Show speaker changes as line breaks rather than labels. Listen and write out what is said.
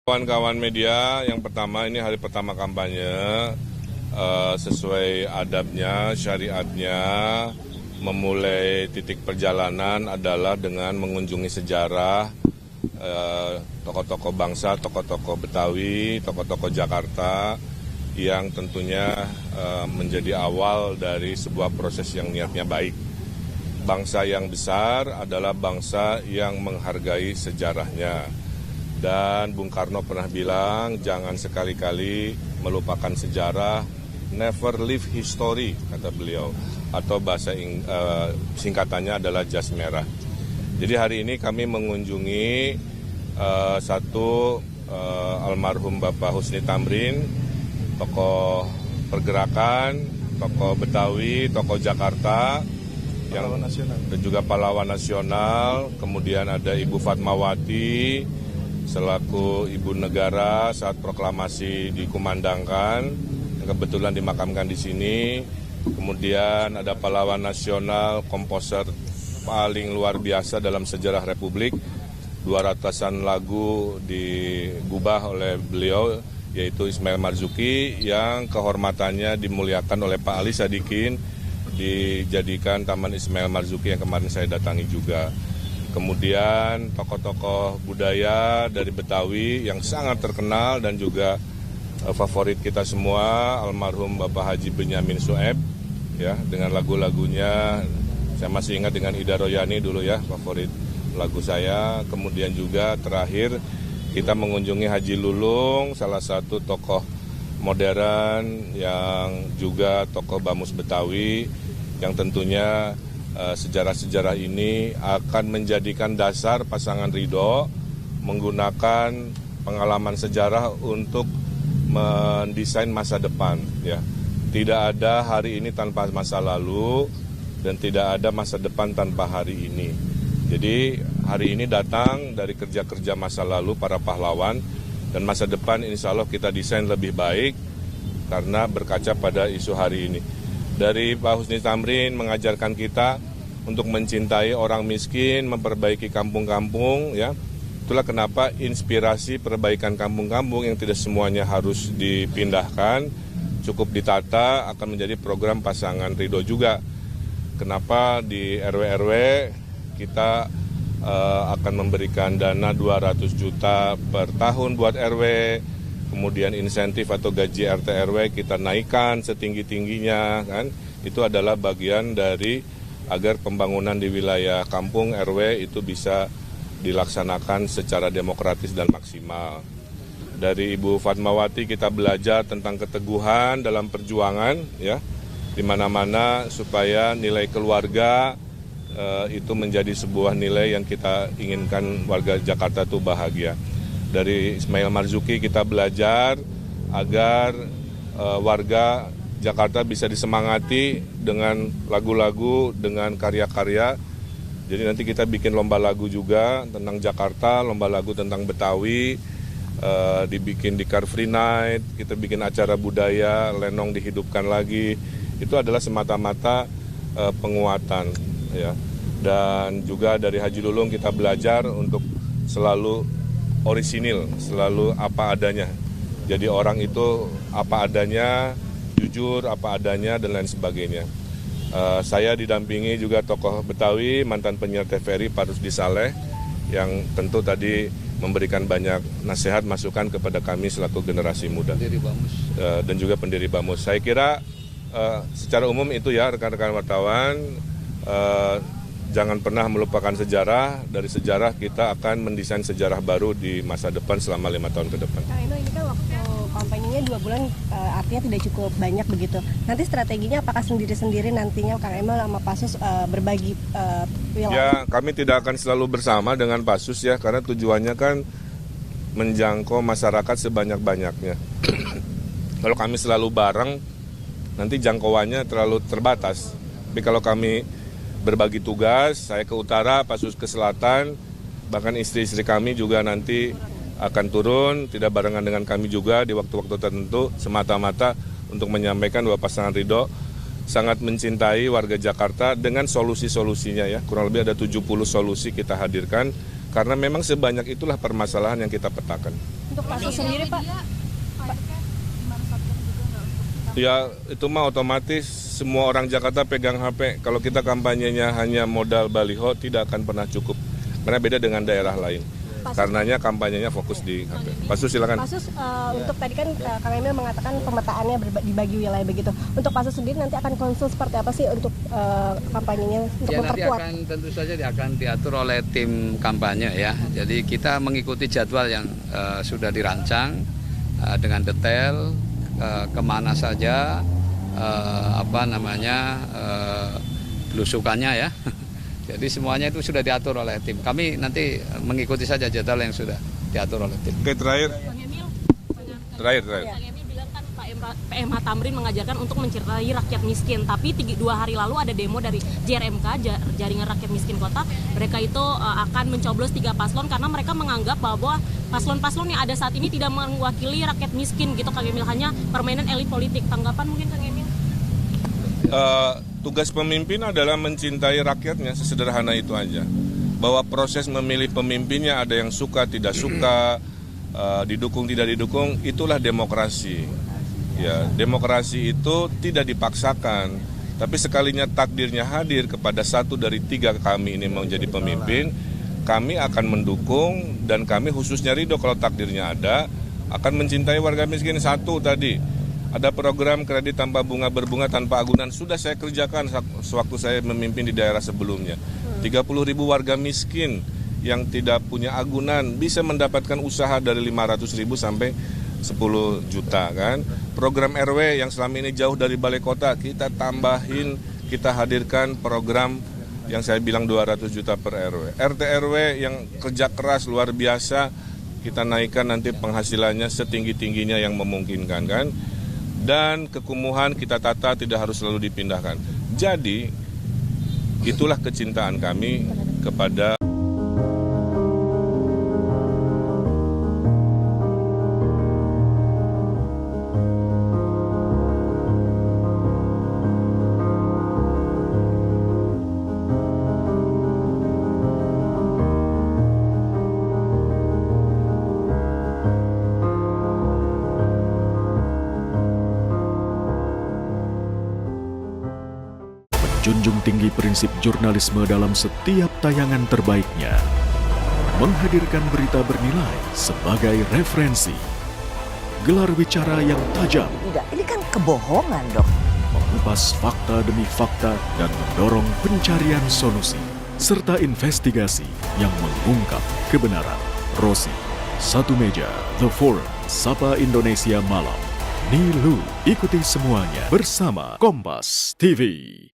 Kawan-kawan media, yang pertama ini hari pertama kampanye, sesuai adabnya, syariatnya, memulai titik perjalanan adalah dengan mengunjungi sejarah tokoh-tokoh bangsa, tokoh-tokoh Betawi, tokoh-tokoh Jakarta yang tentunya menjadi awal dari sebuah proses yang niatnya baik. Bangsa yang besar adalah bangsa yang menghargai sejarahnya. Dan Bung Karno pernah bilang, jangan sekali-kali melupakan sejarah, never leave history, kata beliau. Atau bahasa singkatannya adalah jas merah. Jadi hari ini kami mengunjungi satu almarhum Bapak Husni Tamrin, tokoh pergerakan, tokoh Betawi, tokoh Jakarta, yang dan juga pahlawan nasional. Kemudian ada Ibu Fatmawati selaku ibu negara saat proklamasi dikumandangkan, yang kebetulan dimakamkan di sini. Kemudian ada pahlawan nasional, komposer paling luar biasa dalam sejarah Republik, 200-an lagu digubah oleh beliau, yaitu Ismail Marzuki, yang kehormatannya dimuliakan oleh Pak Ali Sadikin, dijadikan Taman Ismail Marzuki yang kemarin saya datangi juga. Kemudian tokoh-tokoh budaya dari Betawi yang sangat terkenal dan juga favorit kita semua, almarhum Bapak Haji Benyamin Sueb, ya, dengan lagu-lagunya. Saya masih ingat dengan Ida Royani dulu ya, favorit lagu saya. Kemudian juga terakhir kita mengunjungi Haji Lulung, salah satu tokoh modern yang juga tokoh Bamus Betawi, yang tentunya sejarah-sejarah ini akan menjadikan dasar pasangan Ridho menggunakan pengalaman sejarah untuk mendesain masa depan. Ya. Tidak ada hari ini tanpa masa lalu dan tidak ada masa depan tanpa hari ini. Jadi hari ini datang dari kerja-kerja masa lalu para pahlawan, dan masa depan insya Allah kita desain lebih baik karena berkaca pada isu hari ini. Dari Pak Husni Tamrin mengajarkan kita untuk mencintai orang miskin, memperbaiki kampung-kampung, ya. Itulah kenapa inspirasi perbaikan kampung-kampung yang tidak semuanya harus dipindahkan, cukup ditata, akan menjadi program pasangan Ridho juga. Kenapa di RW-RW kita akan memberikan dana 200 juta per tahun buat RW, kemudian insentif atau gaji RT RW kita naikkan setinggi-tingginya, kan. Itu adalah bagian dari agar pembangunan di wilayah kampung RW itu bisa dilaksanakan secara demokratis dan maksimal. Dari Ibu Fatmawati kita belajar tentang keteguhan dalam perjuangan, ya, di mana-mana supaya nilai keluarga itu menjadi sebuah nilai yang kita inginkan warga Jakarta itu bahagia. Dari Ismail Marzuki kita belajar agar warga Jakarta bisa disemangati dengan lagu-lagu, dengan karya-karya. Jadi nanti kita bikin lomba lagu juga tentang Jakarta, lomba lagu tentang Betawi, dibikin di Car Free Night, kita bikin acara budaya, lenong dihidupkan lagi. Itu adalah semata-mata penguatan, ya. Dan juga dari Haji Lulung kita belajar untuk selalu orisinil, selalu apa adanya. Jadi orang itu apa adanya, jujur apa adanya, dan lain sebagainya. Saya didampingi juga tokoh Betawi, mantan penyiar TVRI Pak Rusdi Saleh, yang tentu tadi memberikan banyak nasihat, masukan kepada kami selaku generasi muda. Pendiri Bamus. Dan juga pendiri Bamus. Saya kira secara umum itu ya rekan-rekan wartawan, jangan pernah melupakan sejarah. Dari sejarah kita akan mendesain sejarah baru di masa depan selama 5 tahun ke depan.
Kang Emil, ini kan waktu kampanyenya 2 bulan, artinya tidak cukup banyak begitu. Nanti strateginya apakah sendiri-sendiri nantinya Kang Emil sama Pasus berbagi wilayah?
Ya, kami tidak akan selalu bersama dengan Pasus ya, karena tujuannya kan menjangkau masyarakat sebanyak-banyaknya. Kalau kami selalu bareng, nanti jangkauannya terlalu terbatas. Tapi kalau kami berbagi tugas, saya ke utara, Pasus ke selatan, bahkan istri-istri kami juga nanti akan turun, tidak barengan dengan kami juga di waktu-waktu tertentu, semata-mata untuk menyampaikan bahwa pasangan Ridho sangat mencintai warga Jakarta dengan solusi-solusinya ya. Kurang lebih ada 70 solusi kita hadirkan Karena memang sebanyak itulah permasalahan yang kita petakan.
Untuk Pasus sendiri Pak,
Ya itu mah otomatis semua orang Jakarta pegang HP. Kalau kita kampanyenya hanya modal baliho tidak akan pernah cukup. Karena beda dengan daerah lain. Karenanya kampanyenya fokus di HP. Pasus silakan.
Pasus untuk tadi kan Kang Emil mengatakan pemetaannya dibagi wilayah begitu. Untuk Pasus sendiri nanti akan konsul seperti apa sih untuk kampanyenya untuk
Ya nanti
memperkuat?
akan tentu saja akan diatur oleh tim kampanye ya. Jadi kita mengikuti jadwal yang sudah dirancang dengan detail kemana saja belusukannya ya. Jadi semuanya itu sudah diatur oleh tim. Kami nanti mengikuti saja jadwal yang sudah diatur oleh tim.
Oke, terakhir. Terakhir.
Kang Emil bilang kan PMH Tamrin mengajarkan untuk mencintai rakyat miskin. Tapi 2 hari lalu ada demo dari JRMK, Jaringan Rakyat Miskin Kota. Mereka itu akan mencoblos 3 paslon karena mereka menganggap bahwa paslon-paslon yang ada saat ini tidak mewakili rakyat miskin gitu Kang Emil, hanya permainan elit politik. Tanggapan mungkin Kang Emil?
Tugas pemimpin adalah mencintai rakyatnya, sesederhana itu aja. Bahwa proses memilih pemimpinnya ada yang suka, tidak suka, didukung, tidak didukung, itulah demokrasi. Ya, demokrasi itu tidak dipaksakan, tapi sekalinya takdirnya hadir kepada 1 dari 3 kami ini menjadi pemimpin, kami akan mendukung dan kami khususnya ridho kalau takdirnya ada, akan mencintai warga miskin. 1 tadi. Ada program kredit tanpa bunga berbunga tanpa agunan. Sudah saya kerjakan sewaktu saya memimpin di daerah sebelumnya. 30.000 warga miskin yang tidak punya agunan bisa mendapatkan usaha dari 500.000 sampai 10 juta kan. Program RW yang selama ini jauh dari balai kota kita tambahin, kita hadirkan program yang saya bilang 200 juta per RW. RT RW yang kerja keras luar biasa kita naikkan nanti penghasilannya setinggi-tingginya yang memungkinkan kan. Dan kekumuhan kita tata tidak harus selalu dipindahkan. Jadi itulah kecintaan kami kepada
menjunjung tinggi prinsip jurnalisme dalam setiap tayangan terbaiknya, menghadirkan berita bernilai sebagai referensi, gelar bicara yang tajam,
Tidak, ini kan kebohongan dok.
mengupas fakta demi fakta dan mendorong pencarian solusi, serta investigasi yang mengungkap kebenaran. Rosi, Satu Meja, The Forum, Sapa Indonesia Malam. Nilu, ikuti semuanya bersama Kompas TV.